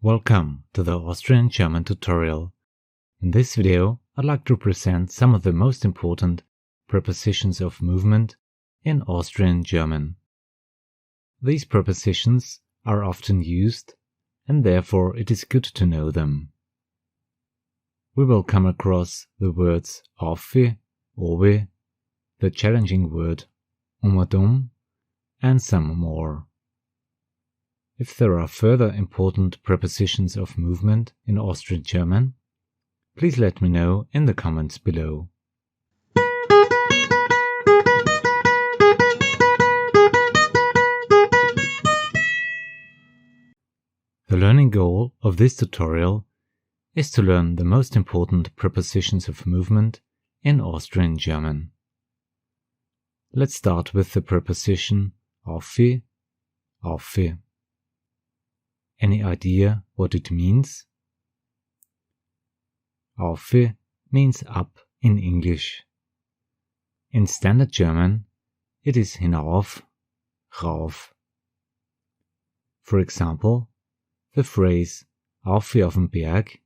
Welcome to the Austrian German tutorial. In this video, I'd like to present some of the most important prepositions of movement in Austrian German. These prepositions are often used, and therefore it is good to know them. We will come across the words aufe, aufe, the challenging word umadum, and some more. If there are further important prepositions of movement in Austrian German, please let me know in the comments below. The learning goal of this tutorial is to learn the most important prepositions of movement in Austrian German. Let's start with the preposition aufi, aufe. Any idea what it means? Aufe means up in English. In Standard German, it is hinauf, Rauf. For example, the phrase Aufi aufn Berg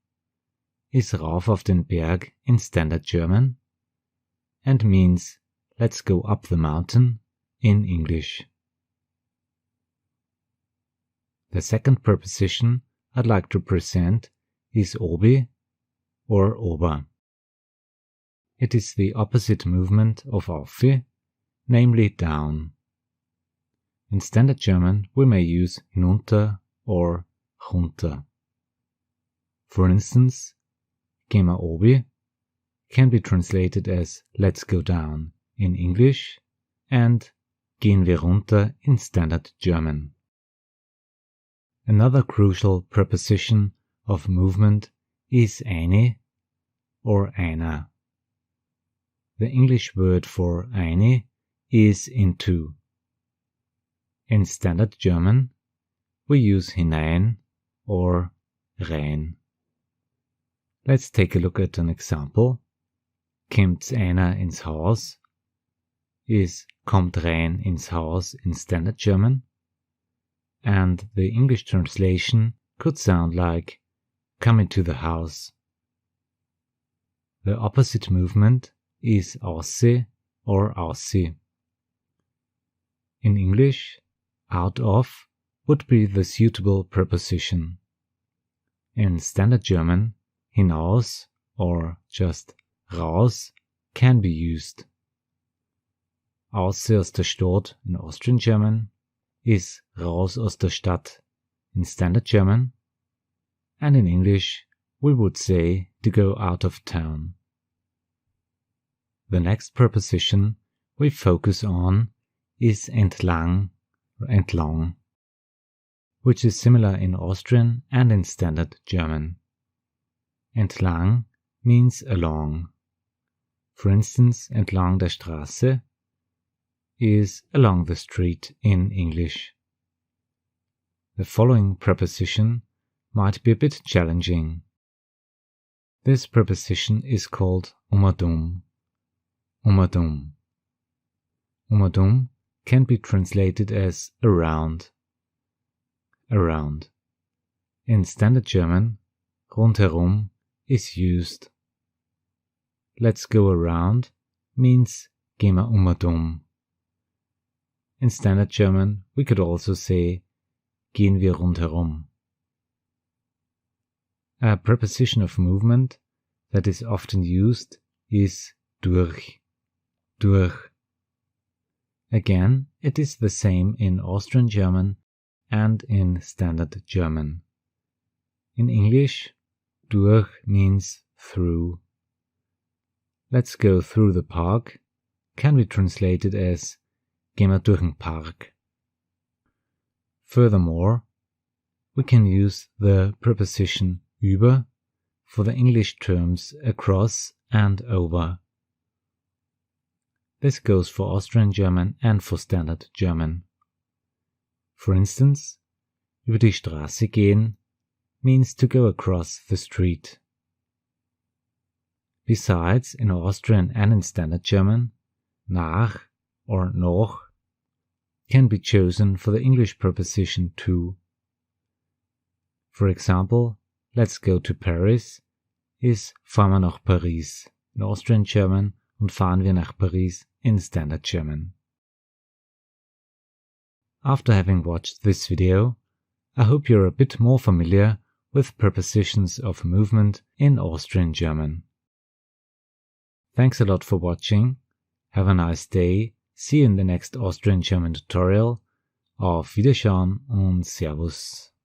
is Rauf auf den Berg in Standard German and means let's go up the mountain in English. The second preposition I'd like to present is obi or ober. It is the opposite movement of aufe, namely down. In Standard German we may use hinunter or runter. For instance, geh mal obi can be translated as let's go down in English and gehen wir runter in Standard German. Another crucial preposition of movement is eine or einer. The English word for eine is into. In Standard German, we use hinein or rein. Let's take a look at an example. Kommt einer ins Haus is kommt rein ins Haus in Standard German, and the English translation could sound like come into the house. The opposite movement is ausse or aussi. In English, out of would be the suitable preposition. In Standard German, hinaus or just raus can be used. Ausse aus der Stadt in Austrian German is raus aus der Stadt in Standard German, and in English we would say to go out of town. The next preposition we focus on is entlang or entlang, which is similar in Austrian and in Standard German. Entlang means along. For instance, entlang der Straße is along the street in English. The following preposition might be a bit challenging. This preposition is called umadum. Umadum. Umadum can be translated as around. Around. In Standard German, rundherum is used. Let's go around means gehen wir umadum. In Standard German, we could also say gehen wir rundherum. A preposition of movement that is often used is durch. Durch. Again, it is the same in Austrian German and in Standard German. In English, durch means through. Let's go through the park can be translated as gehen wir durch den Park. Furthermore, we can use the preposition über for the English terms across and over. This goes for Austrian German and for Standard German. For instance, über die Straße gehen means to go across the street. Besides, in Austrian and in Standard German, nach or noch can be chosen for the English preposition to. For example, let's go to Paris is fahren wir nach Paris in Austrian German und fahren wir nach Paris in Standard German. After having watched this video, I hope you're a bit more familiar with prepositions of movement in Austrian German. Thanks a lot for watching. Have a nice day. See you in the next Austrian German tutorial. Auf Wiederschauen und Servus.